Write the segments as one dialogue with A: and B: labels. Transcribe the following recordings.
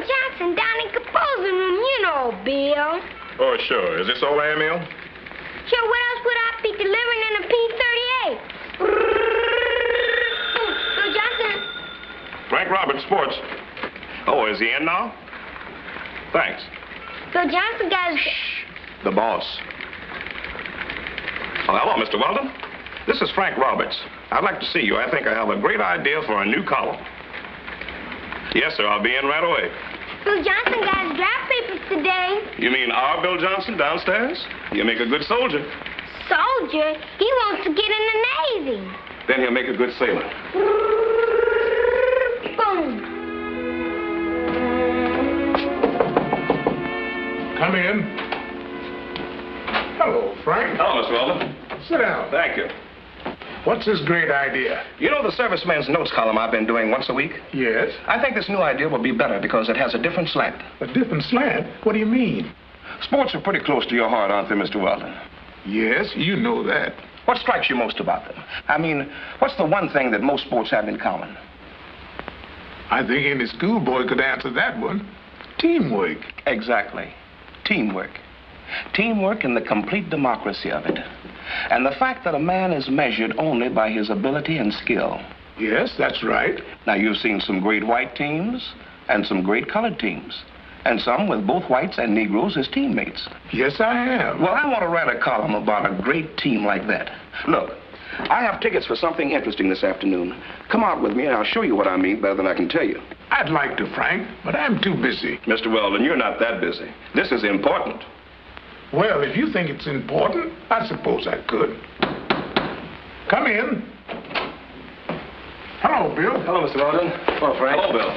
A: Johnson down in composing room, you know, Bill.
B: Oh, sure. Is this all, Emil?
A: Sure, what else would I be delivering in a P-38? Bill Johnson.
B: Frank Roberts, sports. Oh, is he in now? Thanks.
A: Bill Johnson got his...
B: Shh. The boss. Oh, hello, Mr. Weldon. This is Frank Roberts. I'd like to see you. I think I have a great idea for a new column. Yes, sir. I'll be in right away.
A: Bill Johnson got his draft papers today.
B: You mean our Bill Johnson downstairs? You make a good soldier.
A: Soldier? He wants to get in the Navy.
B: Then he'll make a good sailor.
A: Boom.
C: Come in. Hello, Frank.
B: Hello, Mr. Weldon.
C: Sit down.
B: Thank you.
C: What's this great idea?
B: You know the serviceman's notes column I've been doing once a week?
C: Yes.
B: I think this new idea will be better because it has a different slant.
C: A different slant? What do you mean?
B: Sports are pretty close to your heart, aren't they, Mr. Weldon?
C: Yes, you know that.
B: What strikes you most about them? I mean, what's the one thing that most sports have in common?
C: I think any schoolboy could answer that one. Teamwork.
B: Exactly. Teamwork. Teamwork and the complete democracy of it. And the fact that a man is measured only by his ability and skill.
C: Yes, that's right.
B: Now, you've seen some great white teams and some great colored teams. And some with both whites and Negroes as teammates.
C: Yes, I have.
B: Well, I want to write a column about a great team like that. Look, I have tickets for something interesting this afternoon. Come out with me and I'll show you what I mean better than I can tell you.
C: I'd like to, Frank, but I'm too busy.
B: Mr. Weldon, you're not that busy. This is important.
C: Well, if you think it's important, I suppose I could. Come in. Hello, Bill.
D: Hello, Mr. Weldon. Hello, Frank.
B: Hello, Bill.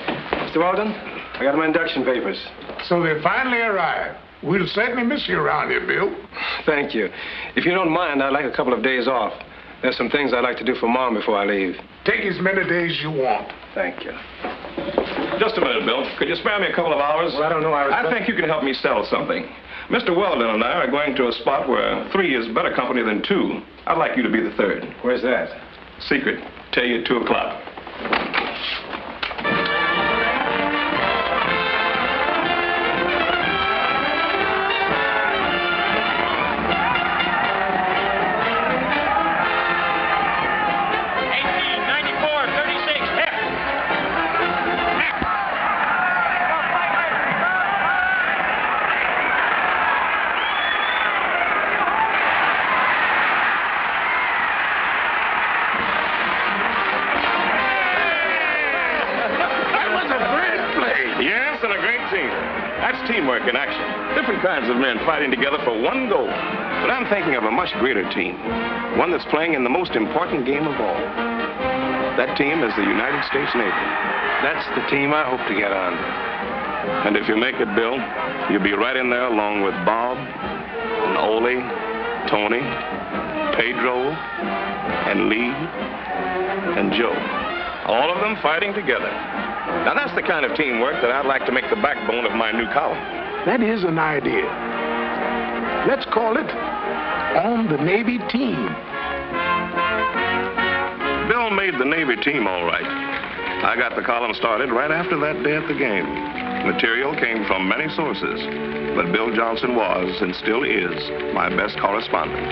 D: Mr. Weldon, I got my induction papers.
C: So they finally arrived. We'll certainly miss you around here, Bill.
D: Thank you. If you don't mind, I'd like a couple of days off. There's some things I'd like to do for Mom before I leave.
C: Take as many days you want.
D: Thank you.
B: Just a minute, Bill. Could you spare me a couple of hours?
D: Well, I don't know.
B: I think you can help me sell something. Mr. Weldon and I are going to a spot where 3 is better company than 2. I'd like you to be the 3rd.
D: Where's that?
B: Secret. Tell you at 2 o'clock. Teamwork in action. Different kinds of men fighting together for one goal. But I'm thinking of a much greater team. One that's playing in the most important game of all. That team is the United States Navy.
D: That's the team I hope to get on.
B: And if you make it, Bill, you'll be right in there along with Bob, and Ole, Tony, Pedro, and Lee, and Joe. All of them fighting together. Now, that's the kind of teamwork that I'd like to make the backbone of my new column.
C: That is an idea. Let's call it On the Navy Team.
B: Bill made the Navy team all right. I got the column started right after that day at the game. Material came from many sources, but Bill Johnson was, and still is, my best correspondent.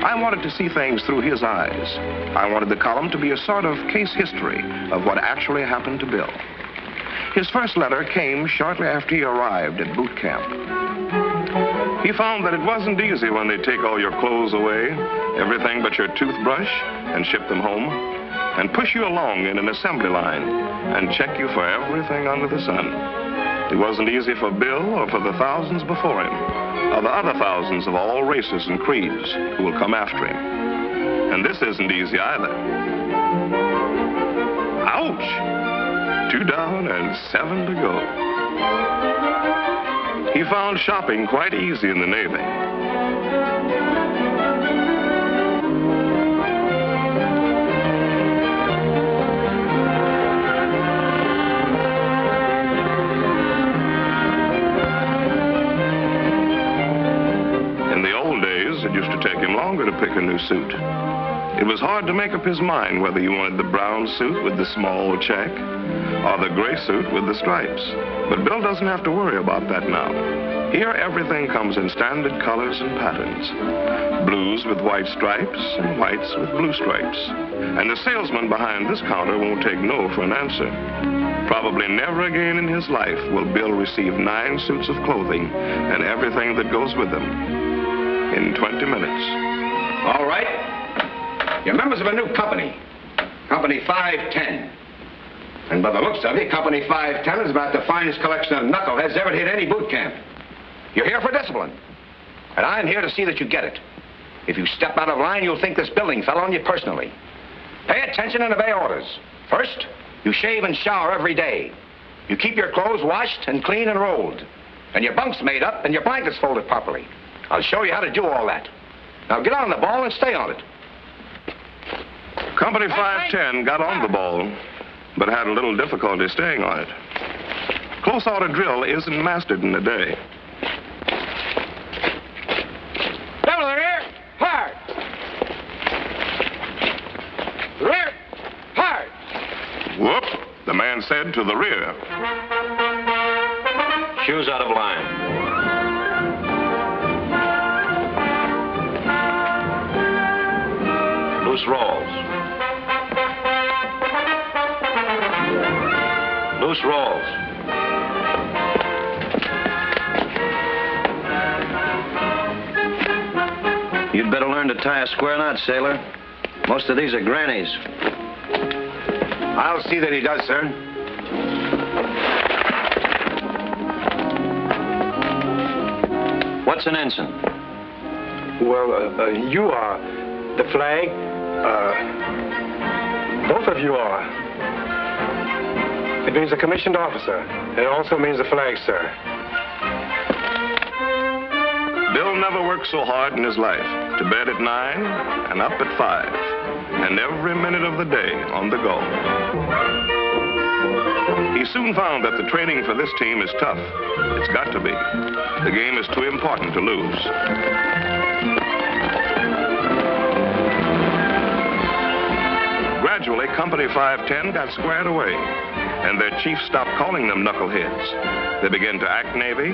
B: I wanted to see things through his eyes. I wanted the column to be a sort of case history of what actually happened to Bill. His first letter came shortly after he arrived at boot camp. He found that it wasn't easy when they take all your clothes away, everything but your toothbrush, and ship them home, and push you along in an assembly line and check you for everything under the sun. It wasn't easy for Bill or for the thousands before him, or the other thousands of all races and creeds who will come after him. And this isn't easy either. Ouch! 2 down and 7 to go. He found shopping quite easy in the Navy. It used to take him longer to pick a new suit. It was hard to make up his mind whether you wanted the brown suit with the small check or the gray suit with the stripes. But Bill doesn't have to worry about that now. Here, everything comes in standard colors and patterns. Blues with white stripes and whites with blue stripes. And the salesman behind this counter won't take no for an answer. Probably never again in his life will Bill receive 9 suits of clothing and everything that goes with them in 20 minutes.
E: All right. You're members of a new company, Company 510. And by the looks of it, Company 510 is about the finest collection of knuckleheads ever hit any boot camp. You're here for discipline, and I'm here to see that you get it. If you step out of line, you'll think this building fell on you personally. Pay attention and obey orders. First, you shave and shower every day. You keep your clothes washed and clean and rolled, and your bunks made up and your blankets folded properly. I'll show you how to do all that. Now get on the ball and stay on it.
B: Company 510 got on the ball, but had a little difficulty staying on it. Close order drill isn't mastered in a day.
E: Double the rear, hard. Rear, hard.
B: Whoop, the man said to the rear.
E: Shoes out of line. Loose rolls. Loose rolls.
F: You'd better learn to tie a square knot, sailor. Most of these are grannies.
E: I'll see that he does, sir.
F: What's an ensign?
D: Well, you are. The flag, both of you are. It means a commissioned officer. It also means a flag, sir.
B: Bill never worked so hard in his life. To bed at 9 and up at 5. And every minute of the day on the go. He soon found that the training for this team is tough. It's got to be. The game is too important to lose. Gradually, Company 510 got squared away, and their chief stopped calling them knuckleheads. They began to act Navy,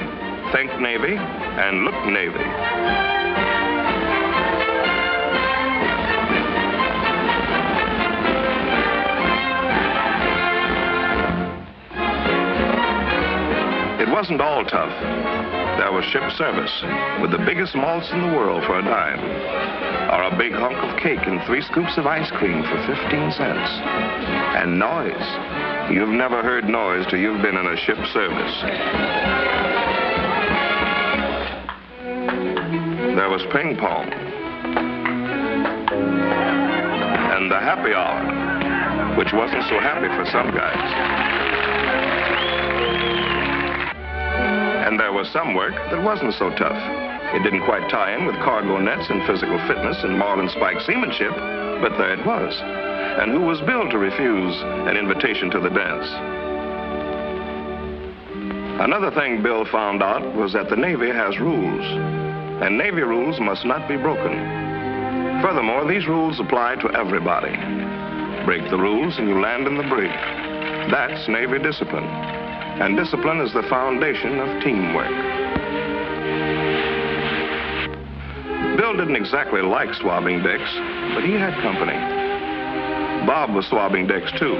B: think Navy, and look Navy. It wasn't all tough. There was ship service, with the biggest malts in the world for a dime, or a big hunk of cake and 3 scoops of ice cream for 15 cents. And noise. You've never heard noise till you've been in a ship service. There was ping pong. And the happy hour, which wasn't so happy for some guys. And there was some work that wasn't so tough. It didn't quite tie in with cargo nets and physical fitness and marlin spike seamanship, but there it was. And who was Bill to refuse an invitation to the dance? Another thing Bill found out was that the Navy has rules, and Navy rules must not be broken. Furthermore, these rules apply to everybody. Break the rules and you land in the brig. That's Navy discipline. And discipline is the foundation of teamwork. Bill didn't exactly like swabbing decks, but he had company. Bob was swabbing decks too.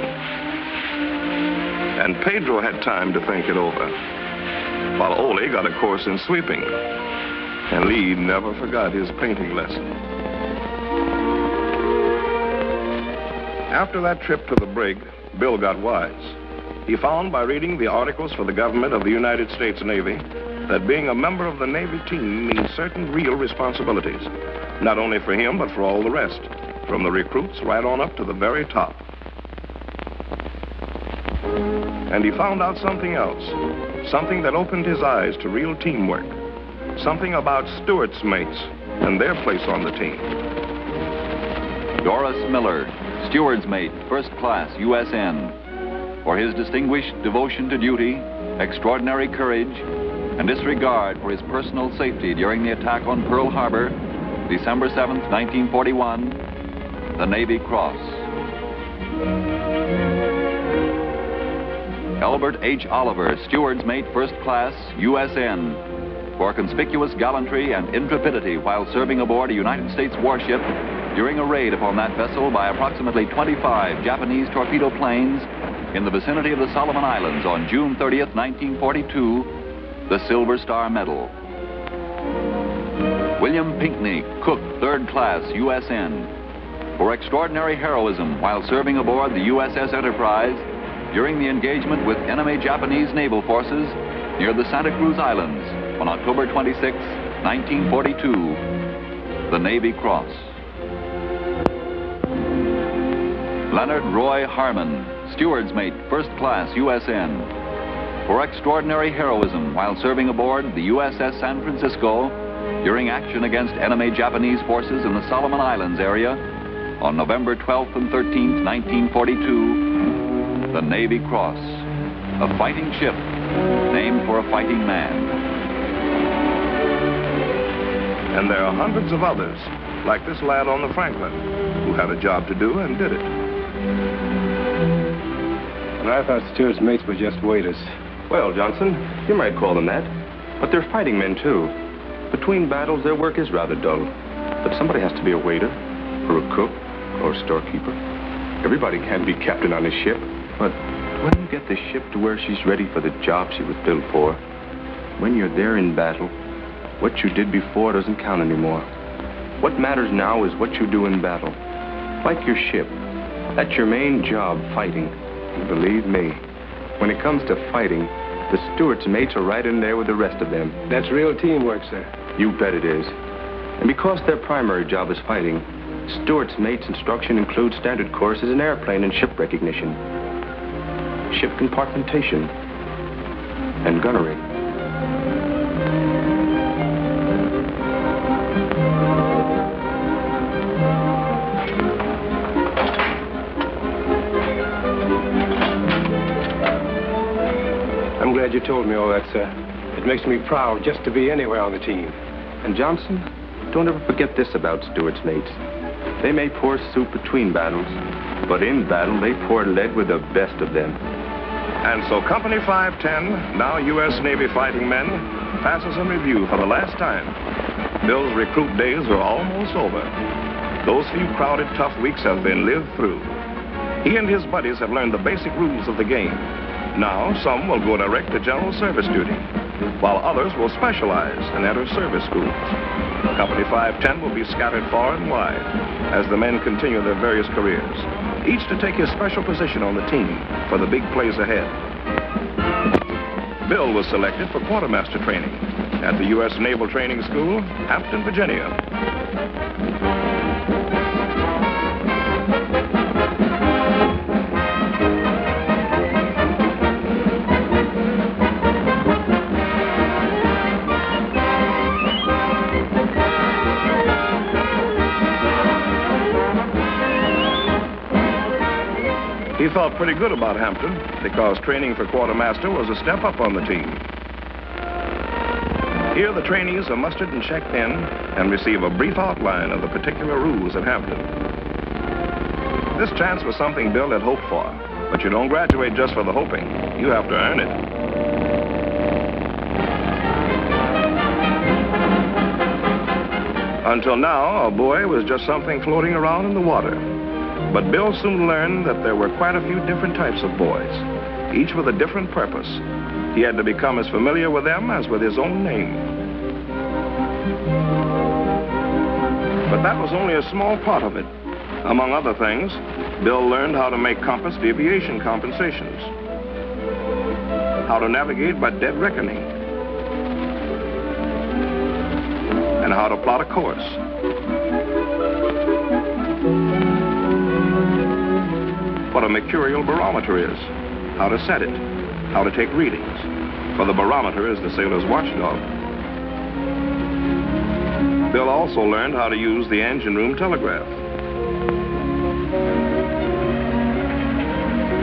B: And Pedro had time to think it over, while Ole got a course in sweeping. And Lee never forgot his painting lesson. After that trip to the brig, Bill got wise. He found by reading the articles for the government of the United States Navy that being a member of the Navy team means certain real responsibilities, not only for him, but for all the rest, from the recruits right on up to the very top. And he found out something else, something that opened his eyes to real teamwork, something about steward's mates and their place on the team.
G: Doris Miller, steward's mate, first class, USN. For his distinguished devotion to duty, extraordinary courage, and disregard for his personal safety during the attack on Pearl Harbor, December 7th, 1941, the Navy Cross. Albert H. Oliver, Steward's Mate, First Class, USN, for conspicuous gallantry and intrepidity while serving aboard a United States warship during a raid upon that vessel by approximately 25 Japanese torpedo planes in the vicinity of the Solomon Islands on June 30th, 1942, the Silver Star Medal. William Pinkney, Cook, Third Class, USN, for extraordinary heroism while serving aboard the USS Enterprise during the engagement with enemy Japanese naval forces near the Santa Cruz Islands on October 26, 1942, the Navy Cross. Leonard Roy Harmon, Steward's Mate, First Class, USN, for extraordinary heroism while serving aboard the USS San Francisco during action against enemy Japanese forces in the Solomon Islands area on November 12th and 13th, 1942, the Navy Cross, a fighting ship named for a fighting man.
B: And there are hundreds of others, like this lad on the Franklin, who had a job to do and did it.
D: And I thought steward's mates were just waiters.
H: Well, Johnson, you might call them that. But they're fighting men, too. Between battles, their work is rather dull. But somebody has to be a waiter, or a cook, or a storekeeper. Everybody can't be captain on a ship. But when you get the ship to where she's ready for the job she was built for, when you're there in battle, what you did before doesn't count anymore. What matters now is what you do in battle. Like your ship. That's your main job, fighting. And believe me, when it comes to fighting, the steward's mates are right in there with the rest of them.
D: That's real teamwork, sir.
H: You bet it is. And because their primary job is fighting, steward's mates' instruction includes standard courses in airplane and ship recognition, ship compartmentation, and gunnery.
D: I'm glad you told me all that, sir. It makes me proud just to be anywhere on the team.
H: And Johnson, don't ever forget this about steward's mates. They may pour soup between battles, but in battle they pour lead with the best of them.
B: And so Company 510, now U.S. Navy fighting men, passes in review for the last time. Bill's recruit days are almost over. Those few crowded, tough weeks have been lived through. He and his buddies have learned the basic rules of the game. Now, some will go direct to general service duty, while others will specialize and enter service schools. Company 510 will be scattered far and wide as the men continue their various careers, each to take his special position on the team for the big plays ahead. Bill was selected for quartermaster training at the U.S. Naval Training School, Hampton, Virginia. He felt pretty good about Hampton because training for quartermaster was a step up on the team. Here the trainees are mustered and checked in and receive a brief outline of the particular rules at Hampton. This chance was something Bill had hoped for, but you don't graduate just for the hoping. You have to earn it. Until now, a buoy was just something floating around in the water. But Bill soon learned that there were quite a few different types of buoys, each with a different purpose. He had to become as familiar with them as with his own name. But that was only a small part of it. Among other things, Bill learned how to make compass deviation compensations, how to navigate by dead reckoning, and how to plot a course. What a mercurial barometer is, how to set it, how to take readings, for the barometer is the sailor's watchdog. Bill also learned how to use the engine room telegraph.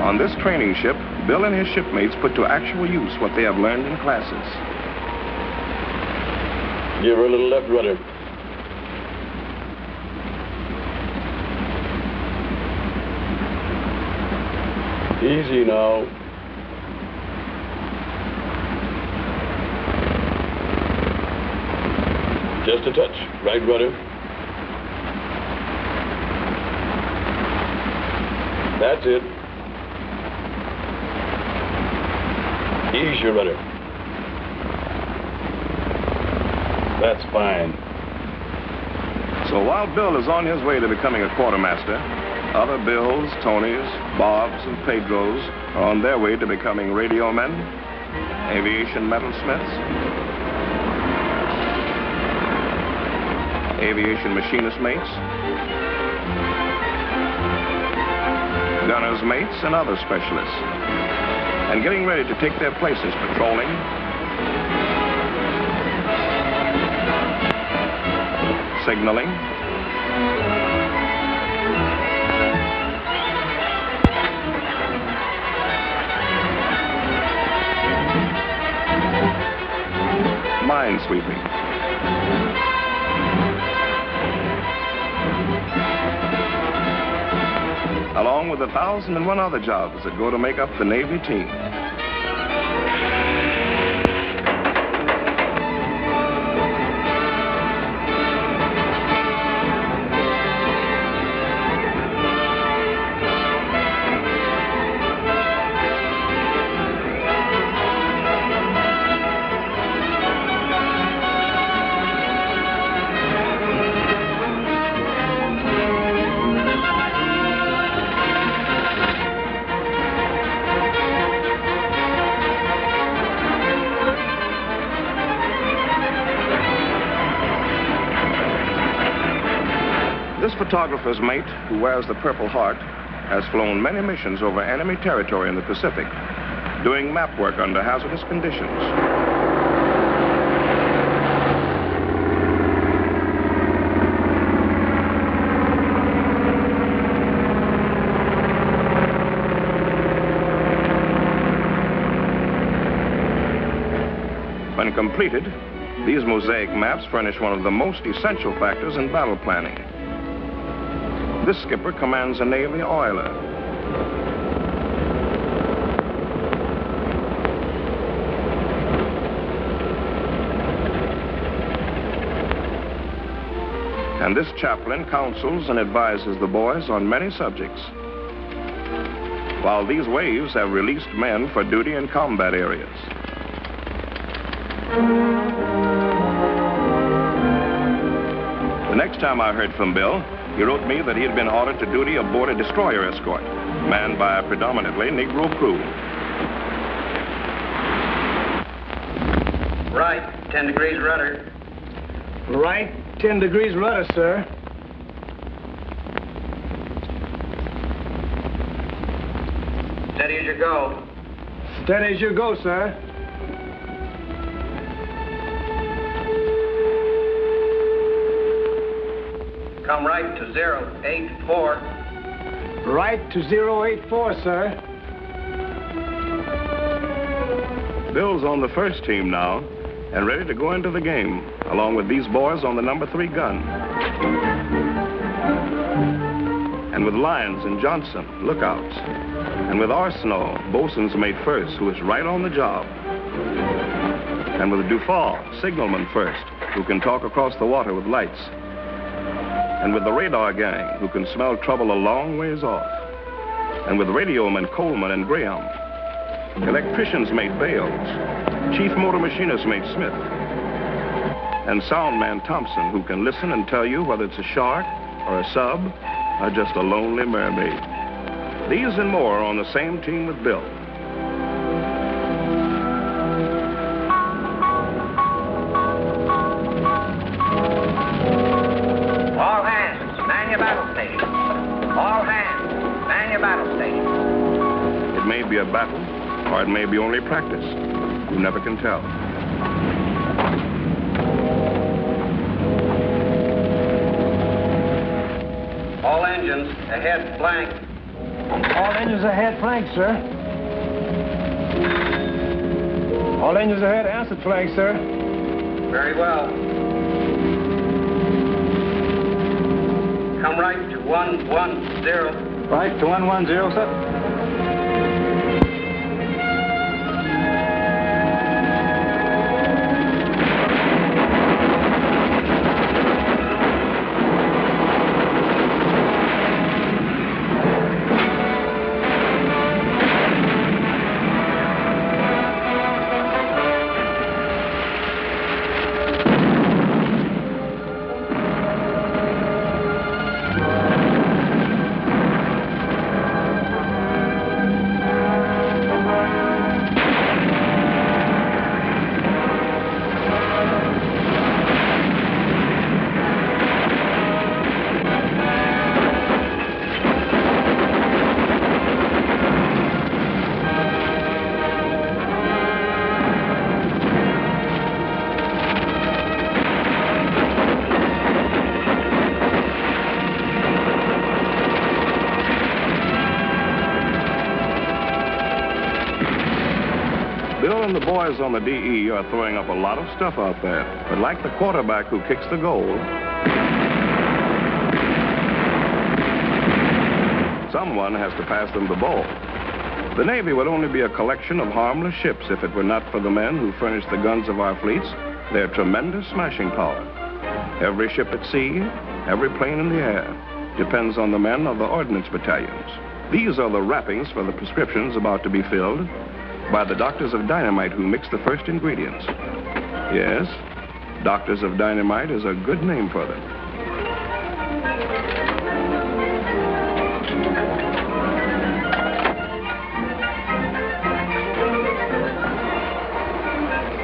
B: On this training ship, Bill and his shipmates put to actual use what they have learned in classes.
I: Give her a little left rudder. Easy now. Just a touch. Right rudder. That's it. Ease your rudder. That's fine.
B: So while Bill is on his way to becoming a quartermaster, other Bills, Tonys, Bobs, and Pedros are on their way to becoming radio men, aviation metalsmiths, aviation machinist mates, gunner's mates, and other specialists, and getting ready to take their places patrolling, signaling, minesweeping, along with 1,001 other jobs that go to make up the Navy team. This photographer's mate, who wears the Purple Heart, has flown many missions over enemy territory in the Pacific, doing map work under hazardous conditions. When completed, these mosaic maps furnish one of the most essential factors in battle planning. This skipper commands a Navy oiler. And this chaplain counsels and advises the boys on many subjects, while these waves have released men for duty in combat areas. The next time I heard from Bill, he wrote me that he had been ordered to duty aboard a destroyer escort, manned by a predominantly Negro crew.
F: Right, 10 degrees rudder.
D: Right, 10 degrees rudder, sir.
F: Steady as you go.
D: Steady as you go, sir.
F: Come right to 084.
D: Right to 084, sir.
B: Bill's on the first team now and ready to go into the game, along with these boys on the number 3 gun. And with Lyons and Johnson, lookouts. And with Arsenault, bosun's mate first, who is right on the job. And with Dufall, signalman first, who can talk across the water with lights. And with the radar gang, who can smell trouble a long ways off. And with radioman Coleman and Graham. Electrician's mate Bales. Chief motor machinist mate Smith. And soundman Thompson, who can listen and tell you whether it's a shark or a sub or just a lonely mermaid. These and more are on the same team with Bill.
F: All hands, man your battle station. All hands, man your battle station.
B: It may be a battle, or it may be only practice. You never can tell.
F: All engines ahead flank.
D: All engines ahead flank, sir. All engines ahead answered flank, sir.
F: Very well. Come right to 110.
D: Right to 110, sir.
B: guys on the DE are throwing up a lot of stuff out there. But like the quarterback who kicks the goal, someone has to pass them the ball. The Navy would only be a collection of harmless ships if it were not for the men who furnish the guns of our fleets, their tremendous smashing power. Every ship at sea, every plane in the air, depends on the men of the ordnance battalions. These are the wrappings for the prescriptions about to be filled by the doctors of dynamite who mix the first ingredients. Yes, doctors of dynamite is a good name for them.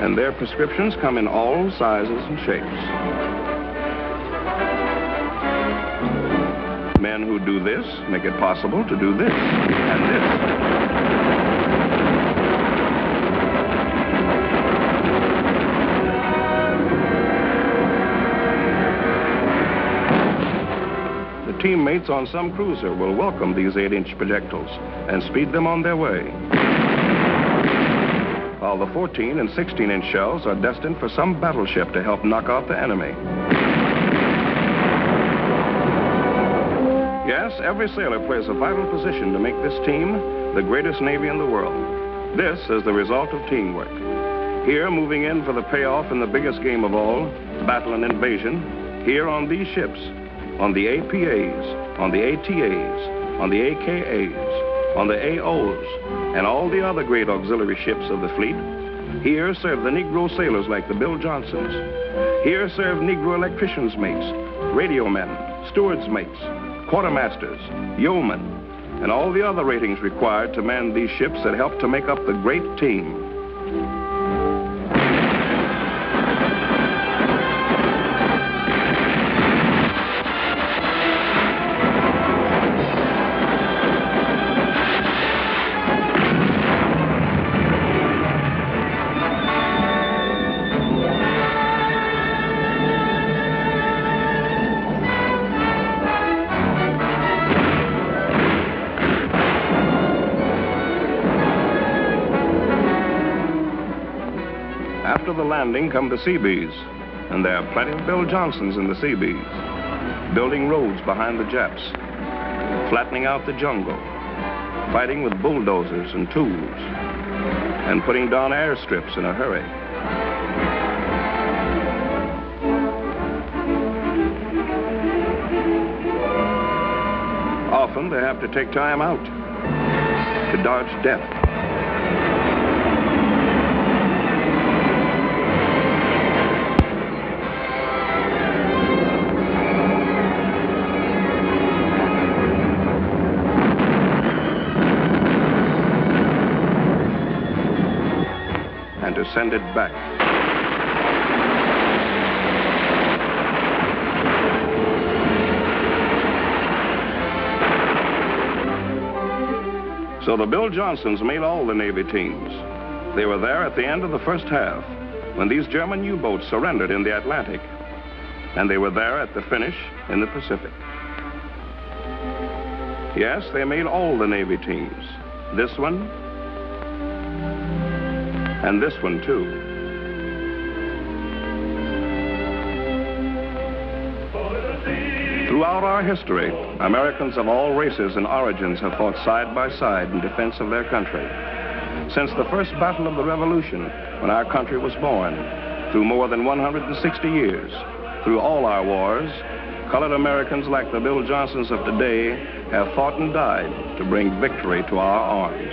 B: And their prescriptions come in all sizes and shapes. Men who do this make it possible to do this and this. The teammates on some cruiser will welcome these 8-inch projectiles and speed them on their way, while the 14 and 16-inch shells are destined for some battleship to help knock out the enemy. Yes, every sailor plays a vital position to make this team the greatest Navy in the world. This is the result of teamwork. Here, moving in for the payoff in the biggest game of all, battle and invasion, here on these ships, on the APAs, on the ATAs, on the AKAs, on the AOs, and all the other great auxiliary ships of the fleet, here serve the Negro sailors like the Bill Johnsons. Here serve Negro electricians' mates, radio men, stewards' mates, quartermasters, yeomen, and all the other ratings required to man these ships that help to make up the great team. After the landing come the Seabees, and there are plenty of Bill Johnsons in the Seabees, building roads behind the Japs, flattening out the jungle, fighting with bulldozers and tools, and putting down airstrips in a hurry. Often they have to take time out to dodge death. And to send it back. So the Bill Johnsons made all the Navy teams. They were there at the end of the first half when these German U-boats surrendered in the Atlantic. And they were there at the finish in the Pacific. Yes, they made all the Navy teams. This one, and this one, too. Throughout our history, Americans of all races and origins have fought side by side in defense of their country. Since the first battle of the Revolution, when our country was born, through more than 160 years, through all our wars, colored Americans like the Bill Johnsons of today have fought and died to bring victory to our arms.